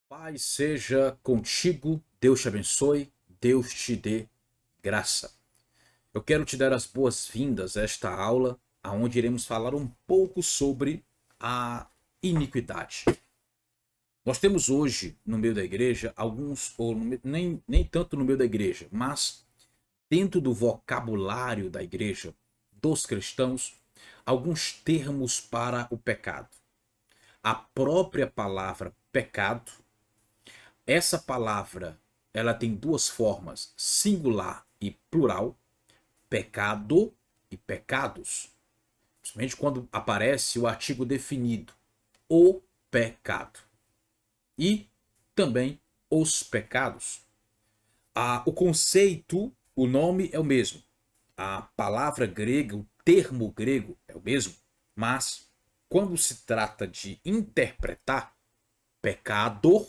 Paz seja contigo, Deus te abençoe, Deus te dê graça. Eu quero te dar as boas-vindas a esta aula, onde iremos falar um pouco sobre a iniquidade. Nós temos hoje no meio da igreja alguns, ou nem tanto no meio da igreja, mas dentro do vocabulário da igreja, dos cristãos, alguns termos para o pecado. A própria palavra pecado, essa palavra, ela tem duas formas, singular e plural, pecado e pecados. Principalmente quando aparece o artigo definido, o pecado. E também os pecados. O conceito, o nome é o mesmo. A palavra grega, o termo grego é o mesmo. Mas, quando se trata de interpretar, pecado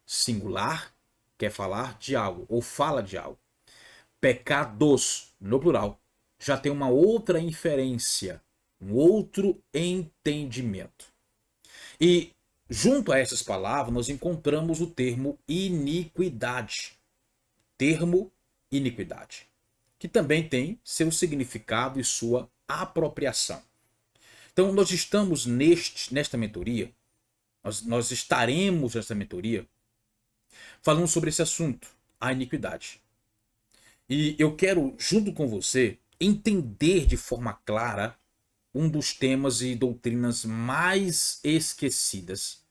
singular quer falar de algo ou fala de algo. Pecados, no plural, já tem uma outra inferência, um outro entendimento. E junto a essas palavras nós encontramos o termo iniquidade. Termo iniquidade, que também tem seu significado e sua apropriação. Então nós estamos nesta mentoria, nós estaremos nesta mentoria falando sobre esse assunto, a iniquidade. E eu quero, junto com você, entender de forma clara um dos temas e doutrinas mais esquecidas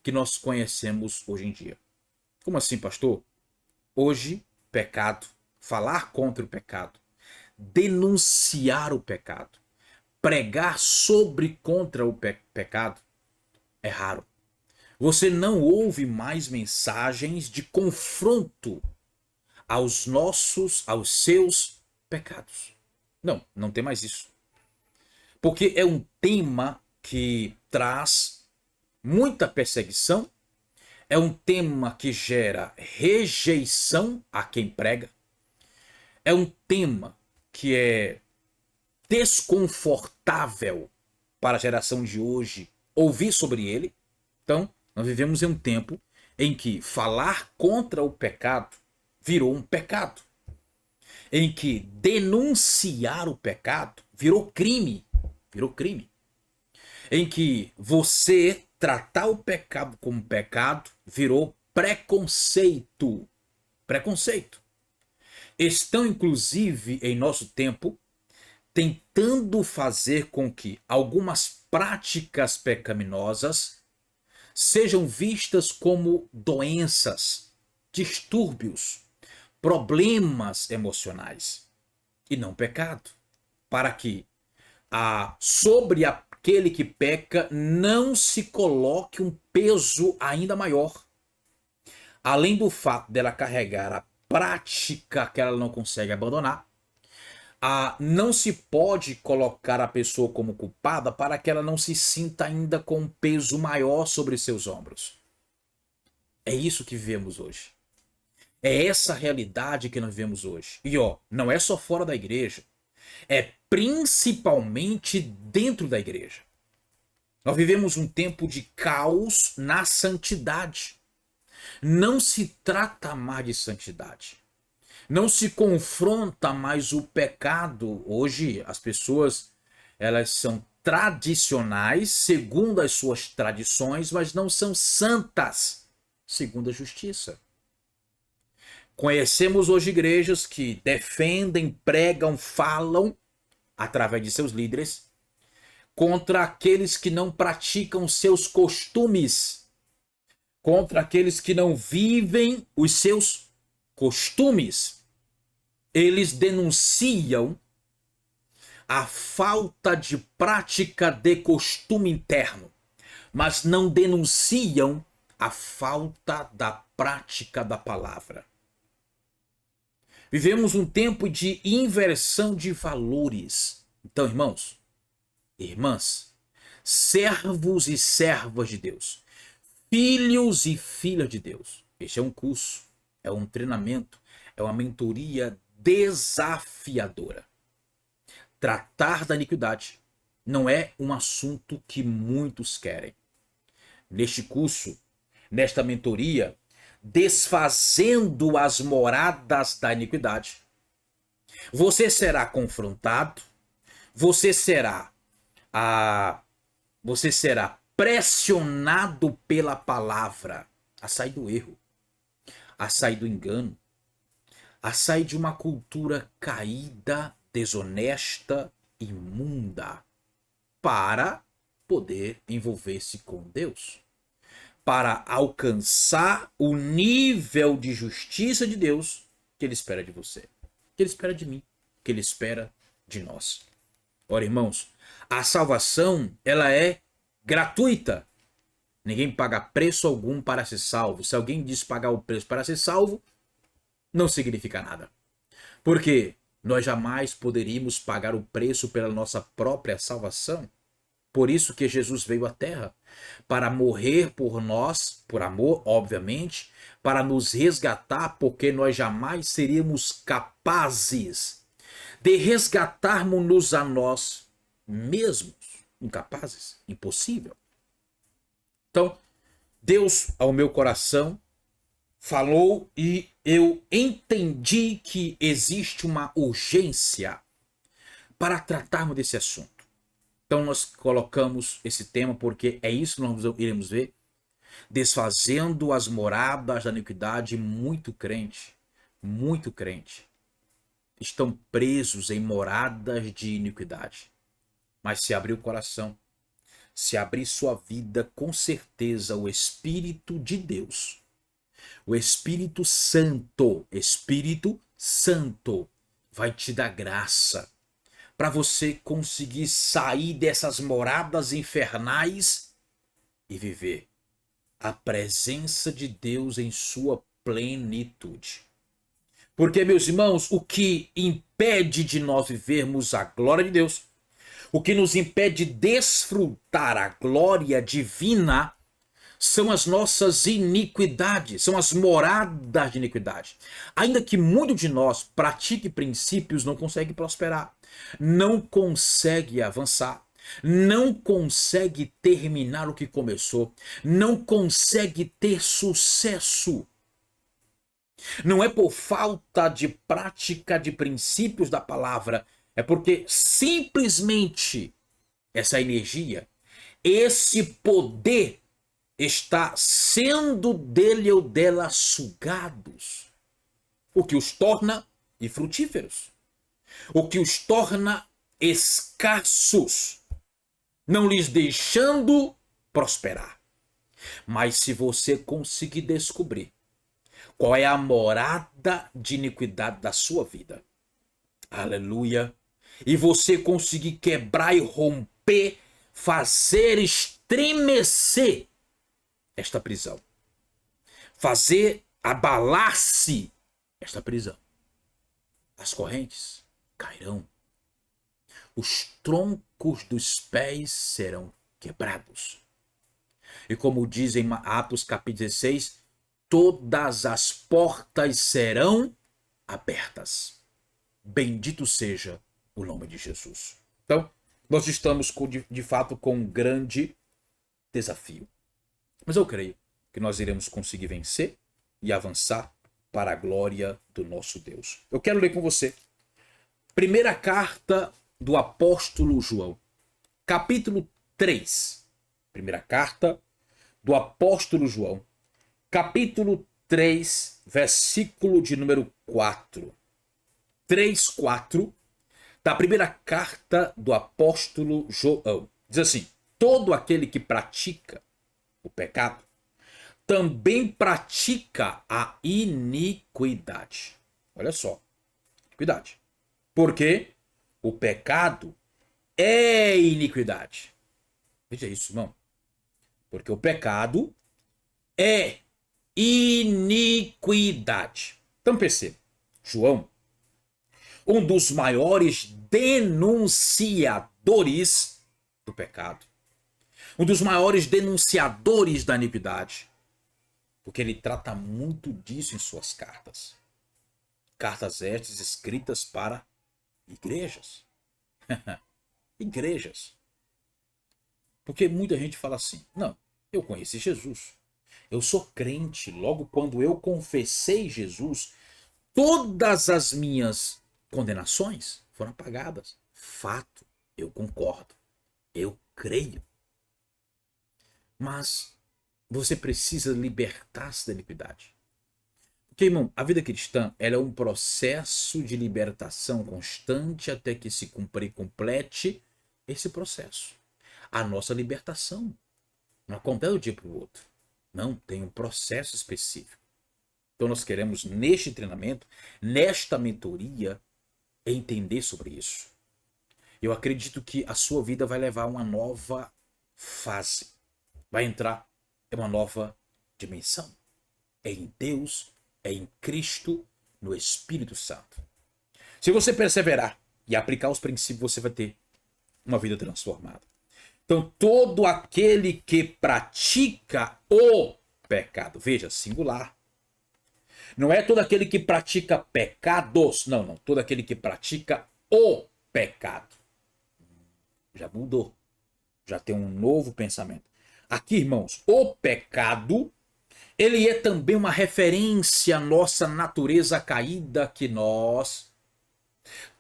que nós conhecemos hoje em dia. Como assim, pastor? Hoje, pecado, falar contra o pecado, denunciar o pecado, pregar sobre contra o pecado é raro. Você não ouve mais mensagens de confronto aos seus pecados. Não, não tem mais isso. Porque é um tema que traz muita perseguição, é um tema que gera rejeição a quem prega, é um tema que é desconfortável para a geração de hoje ouvir sobre ele. Então, nós vivemos em um tempo em que falar contra o pecado virou um pecado, em que denunciar o pecado virou crime, em que você tratar o pecado como pecado virou preconceito. Estão inclusive em nosso tempo tentando fazer com que algumas práticas pecaminosas sejam vistas como doenças, distúrbios, problemas emocionais e não pecado, para que sobre aquele que peca não se coloque um peso ainda maior, além do fato dela carregar a prática que ela não consegue abandonar. Não se pode colocar a pessoa como culpada para que ela não se sinta ainda com um peso maior sobre seus ombros. É isso que vivemos hoje. É essa realidade que nós vivemos hoje. E não é só fora da igreja, é principalmente dentro da igreja. Nós vivemos um tempo de caos na santidade. Não se trata mais de santidade. Não se confronta mais o pecado. Hoje as pessoas, elas são tradicionais segundo as suas tradições, mas não são santas segundo a justiça. Conhecemos hoje igrejas que defendem, pregam, falam através de seus líderes contra aqueles que não praticam seus costumes, contra aqueles que não vivem os seus costumes. Eles denunciam a falta de prática de costume interno, mas não denunciam a falta da prática da palavra. Vivemos um tempo de inversão de valores. Então, irmãos, irmãs, servos e servas de Deus, filhos e filhas de Deus, este é um curso, é um treinamento, é uma mentoria desafiadora. Tratar da iniquidade não é um assunto que muitos querem. Neste curso, nesta mentoria, desfazendo as moradas da iniquidade. Você será confrontado, você será você será pressionado pela palavra a sair do erro, a sair do engano, a sair de uma cultura caída, desonesta, imunda, para poder envolver-se com Deus, para alcançar o nível de justiça de Deus que Ele espera de você, que Ele espera de mim, que Ele espera de nós. Ora, irmãos, a salvação, ela é gratuita. Ninguém paga preço algum para ser salvo. Se alguém diz pagar o preço para ser salvo, não significa nada. Porque nós jamais poderíamos pagar o preço pela nossa própria salvação. Por isso que Jesus veio à Terra, para morrer por nós, por amor, obviamente, para nos resgatar, porque nós jamais seríamos capazes de resgatarmos-nos a nós mesmos. Incapazes, impossível. Então, Deus ao meu coração falou e eu entendi que existe uma urgência para tratarmos desse assunto. Então nós colocamos esse tema porque é isso que nós iremos ver. Desfazendo as moradas da iniquidade, muito crente estão presos em moradas de iniquidade. Mas se abrir o coração, se abrir sua vida, com certeza o Espírito de Deus, o Espírito Santo vai te dar graça para você conseguir sair dessas moradas infernais e viver a presença de Deus em sua plenitude. Porque, meus irmãos, o que impede de nós vivermos a glória de Deus, o que nos impede de desfrutar a glória divina, são as nossas iniquidades, são as moradas de iniquidade. Ainda que muito de nós pratique princípios, não consegue prosperar, não consegue avançar, não consegue terminar o que começou, não consegue ter sucesso. Não é por falta de prática de princípios da palavra, é porque simplesmente essa energia, esse poder está sendo dele ou dela sugados, o que os torna infrutíferos, o que os torna escassos, não lhes deixando prosperar. Mas se você conseguir descobrir qual é a morada de iniquidade da sua vida, aleluia, e você conseguir quebrar e romper, fazer estremecer esta prisão, fazer abalar-se esta prisão, as correntes cairão, os troncos dos pés serão quebrados. E como diz em Atos capítulo 16, todas as portas serão abertas. Bendito seja o nome de Jesus. Então, nós estamos de fato com um grande desafio. Mas eu creio que nós iremos conseguir vencer e avançar para a glória do nosso Deus. Eu quero ler com você. Primeira carta do apóstolo João, capítulo 3. Primeira carta do apóstolo João, capítulo 3, versículo de número 4. 3, 4, da primeira carta do apóstolo João. Diz assim: todo aquele que pratica o pecado também pratica a iniquidade. Olha só, iniquidade. Porque o pecado é iniquidade. Veja isso, irmão. Porque o pecado é iniquidade. Então perceba, João, um dos maiores denunciadores do pecado, um dos maiores denunciadores da iniquidade, porque ele trata muito disso em suas cartas. Cartas estas escritas para igrejas. Igrejas. Porque muita gente fala assim: não, eu conheci Jesus, Eu sou crente. Logo, quando eu confessei Jesus, todas as minhas condenações foram apagadas. Fato, eu concordo. Eu creio. Mas você precisa libertar-se da iniquidade. Porque, irmão, a vida cristã ela é um processo de libertação constante até que se cumpra e complete esse processo. A nossa libertação não acontece de um dia para o outro. Não, tem um processo específico. Então nós queremos, neste treinamento, nesta mentoria, entender sobre isso. Eu acredito que a sua vida vai levar a uma nova fase. Vai entrar em uma nova dimensão. É em Deus, é em Cristo, no Espírito Santo. Se você perseverar e aplicar os princípios, você vai ter uma vida transformada. Então, todo aquele que pratica o pecado, veja, singular. Não é todo aquele que pratica pecados, não. Todo aquele que pratica o pecado. Já mudou. Já tem um novo pensamento. Aqui, irmãos, o pecado, ele é também uma referência à nossa natureza caída que nós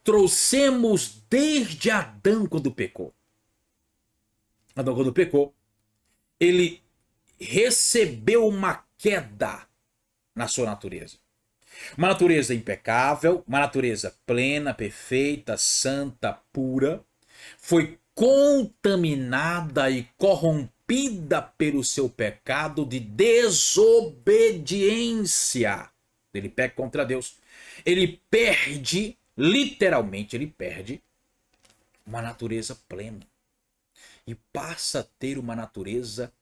trouxemos desde Adão quando pecou. Adão quando pecou, ele recebeu uma queda na sua natureza. Uma natureza impecável, uma natureza plena, perfeita, santa, pura, foi contaminada e corrompida pelo seu pecado de desobediência. Ele peca contra Deus. Ele perde, literalmente, ele perde uma natureza plena. E passa a ter uma natureza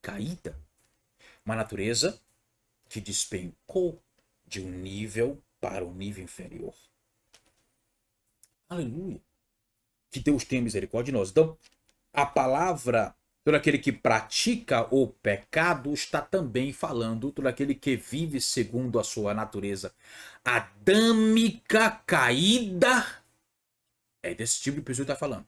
caída. Uma natureza que despencou de um nível para um nível inferior. Aleluia. Que Deus tenha misericórdia de nós. Então, a palavra, todo aquele que pratica o pecado, está também falando todo aquele que vive segundo a sua natureza adâmica, caída. É desse tipo de pessoa que está falando.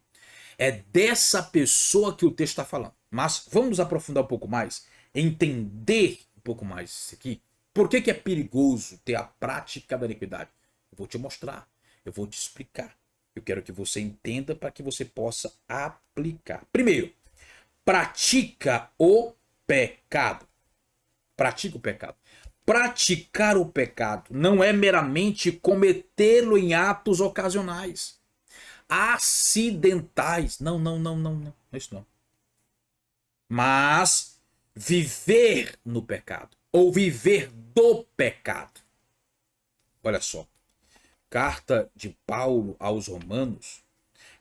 É dessa pessoa que o texto está falando. Mas vamos aprofundar um pouco mais, entender um pouco mais isso aqui. Por que é perigoso ter a prática da iniquidade? Eu vou te mostrar, eu vou te explicar. Eu quero que você entenda para que você possa aplicar. Primeiro, pratica o pecado. Pratica o pecado. Praticar o pecado não é meramente cometê-lo em atos ocasionais, acidentais. Não. Não é isso não. Mas viver no pecado, ou viver do pecado. Olha só. Carta de Paulo aos Romanos,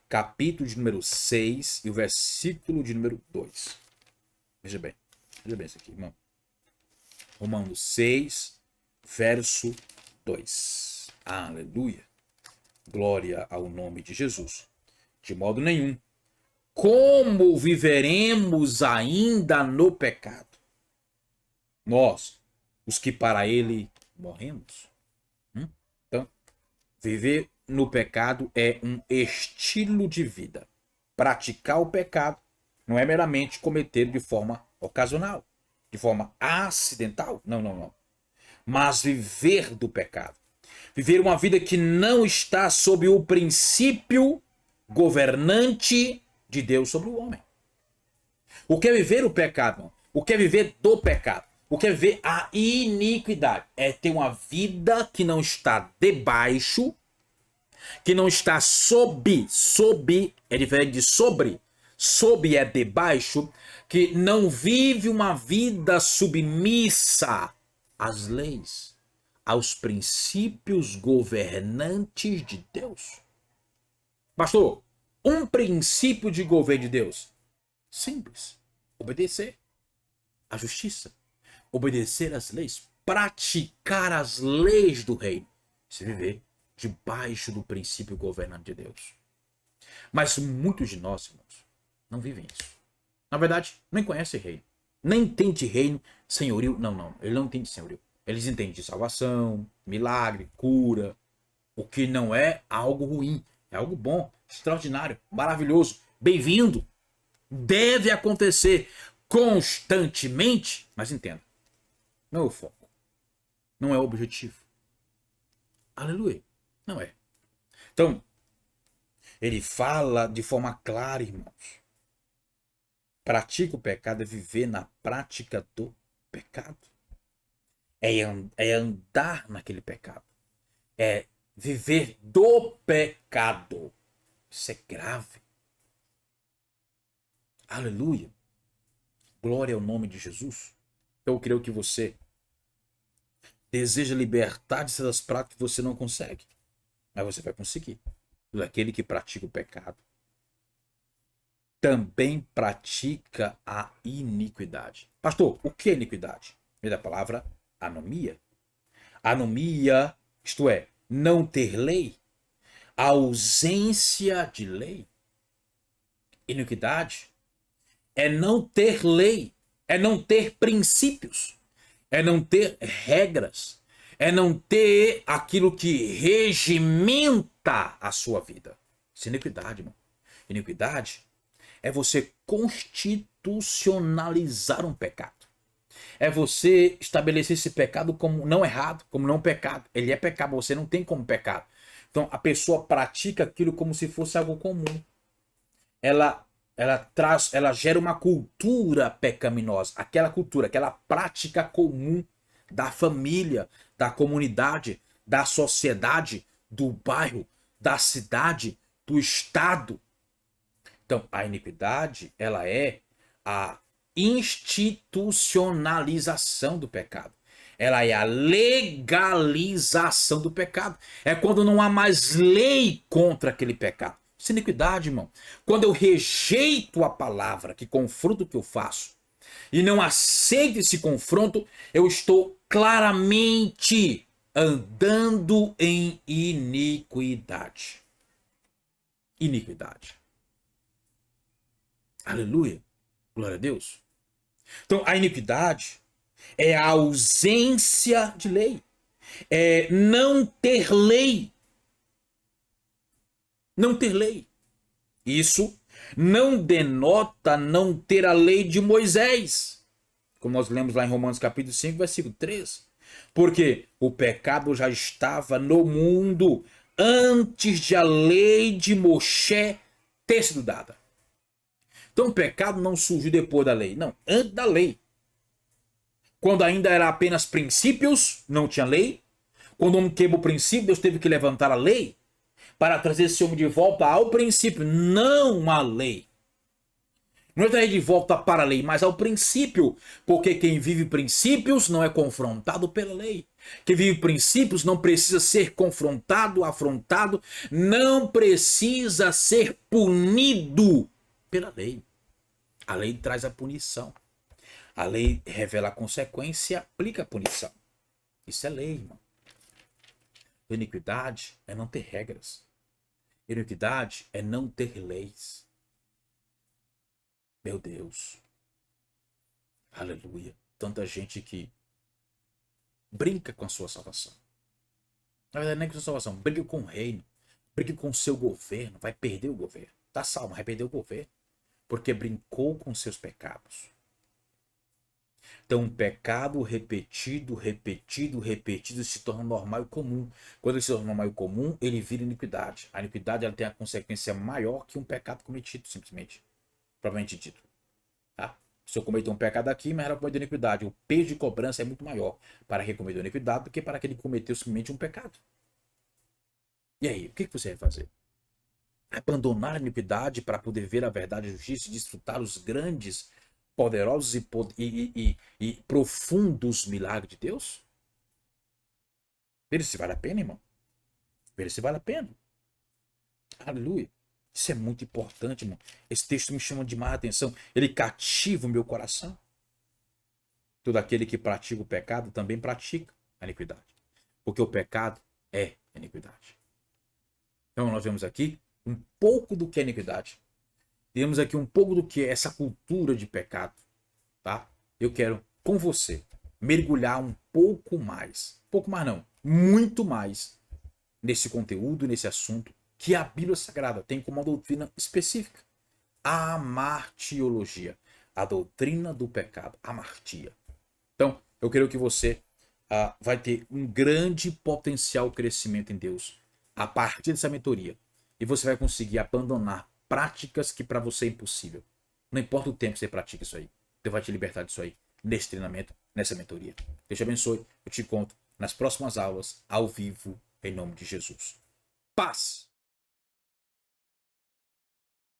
capítulo de número 6 e o versículo de número 2. Veja bem isso aqui, irmão. Romanos 6, verso 2. Aleluia. Glória ao nome de Jesus. De modo nenhum. Como viveremos ainda no pecado? Nós, os que para ele morremos. Então, viver no pecado é um estilo de vida. Praticar o pecado não é meramente cometer de forma ocasional, de forma acidental. Não. Mas viver do pecado. Viver uma vida que não está sob o princípio governante de Deus sobre o homem. O que é viver o pecado? O que é viver do pecado? O que é viver a iniquidade? É ter uma vida que não está debaixo, que não está sob é diferente de sobre. Sob é debaixo, que não vive uma vida submissa às leis, aos princípios governantes de Deus. Pastor, um princípio de governo de Deus? Simples. Obedecer à justiça. Obedecer às leis. Praticar as leis do reino. Se viver debaixo do princípio governante de Deus. Mas muitos de nós, irmãos, não vivem isso. Na verdade, nem conhecem reino. Nem entende reino, senhorio. Não. Ele não entende senhorio. Eles entendem de salvação, milagre, cura. O que não é algo ruim. É algo bom, extraordinário, maravilhoso, bem-vindo. Deve acontecer constantemente. Mas entenda, Não é o foco. Não é o objetivo. Aleluia. Não é. Então, ele fala de forma clara, irmãos. Pratica o pecado é viver na prática do pecado. É andar naquele pecado. É viver do pecado. Isso é grave. Aleluia. Glória ao nome de Jesus. Eu creio que você deseja libertar de certas práticas que você não consegue. Mas você vai conseguir. Aquele que pratica o pecado também pratica a iniquidade. Pastor, o que é iniquidade? Vem da palavra anomia. Anomia, isto é, não ter lei. A ausência de lei. Iniquidade é não ter lei, é não ter princípios, é não ter regras, é não ter aquilo que regimenta a sua vida. Isso é iniquidade, irmão. Iniquidade é você constitucionalizar um pecado. É você estabelecer esse pecado como não errado, como não pecado. Ele é pecado, você não tem como pecado. Então a pessoa pratica aquilo como se fosse algo comum. Ela gera uma cultura pecaminosa, aquela cultura, aquela prática comum da família, da comunidade, da sociedade, do bairro, da cidade, do estado. Então, a iniquidade, ela é a institucionalização do pecado. Ela é a legalização do pecado. É quando não há mais lei contra aquele pecado. Isso é iniquidade, irmão. Quando eu rejeito a palavra que confronta o que eu faço e não aceito esse confronto, eu estou claramente andando em iniquidade. Iniquidade. Aleluia. Glória a Deus. Então, a iniquidade é a ausência de lei. É não ter lei. Não ter lei. Isso não denota não ter a lei de Moisés. Como nós lemos lá em Romanos capítulo 5, versículo 3. Porque o pecado já estava no mundo antes de a lei de Moshe ter sido dada. Então o pecado não surgiu depois da lei. Não, antes da lei. Quando ainda era apenas princípios, não tinha lei. Quando o homem quebrou o princípio, Deus teve que levantar a lei para trazer esse homem de volta ao princípio, não à lei. Não é trazer de volta para a lei, mas ao princípio. Porque quem vive princípios não é confrontado pela lei. Quem vive princípios não precisa ser confrontado, afrontado, não precisa ser punido pela lei. A lei traz a punição. A lei revela a consequência e aplica a punição. Isso é lei, irmão. Iniquidade é não ter regras. Iniquidade é não ter leis. Meu Deus. Aleluia. Tanta gente que brinca com a sua salvação. Na verdade, nem com a sua salvação. Brinca com o reino. Brinca com o seu governo. Vai perder o governo. Tá salvo, vai perder o governo. Porque brincou com seus pecados. Então, um pecado repetido, repetido, repetido se torna normal e comum. Quando ele se torna normal e comum, ele vira iniquidade. A iniquidade ela tem a consequência maior que um pecado cometido, simplesmente. Provavelmente dito. Tá? Se eu cometer um pecado aqui, mas era cometer iniquidade. O peso de cobrança é muito maior para quem cometeu iniquidade do que para aquele que cometeu simplesmente um pecado. E aí, o que você vai fazer? Abandonar a iniquidade para poder ver a verdade e a justiça e desfrutar os grandes, poderosos e profundos milagres de Deus? Veja se vale a pena, irmão. Veja se vale a pena. Aleluia. Isso é muito importante, irmão. Esse texto me chama demais a atenção. Ele cativa o meu coração. Todo aquele que pratica o pecado também pratica a iniquidade. Porque o pecado é iniquidade. Então nós vemos aqui um pouco do que é iniquidade. Temos aqui um pouco do que é essa cultura de pecado. Tá? Eu quero, com você, mergulhar um pouco mais. Pouco mais não. Muito mais nesse conteúdo, nesse assunto que a Bíblia Sagrada tem como uma doutrina específica. A amartiologia. A doutrina do pecado. Amartia. Então, Eu creio que você vai ter um grande potencial crescimento em Deus a partir dessa mentoria. E você vai conseguir abandonar práticas que para você é impossível. Não importa o tempo que você pratica isso aí. Deus vai te libertar disso aí, nesse treinamento, nessa mentoria. Deus te abençoe. Eu te conto nas próximas aulas, ao vivo, em nome de Jesus. Paz!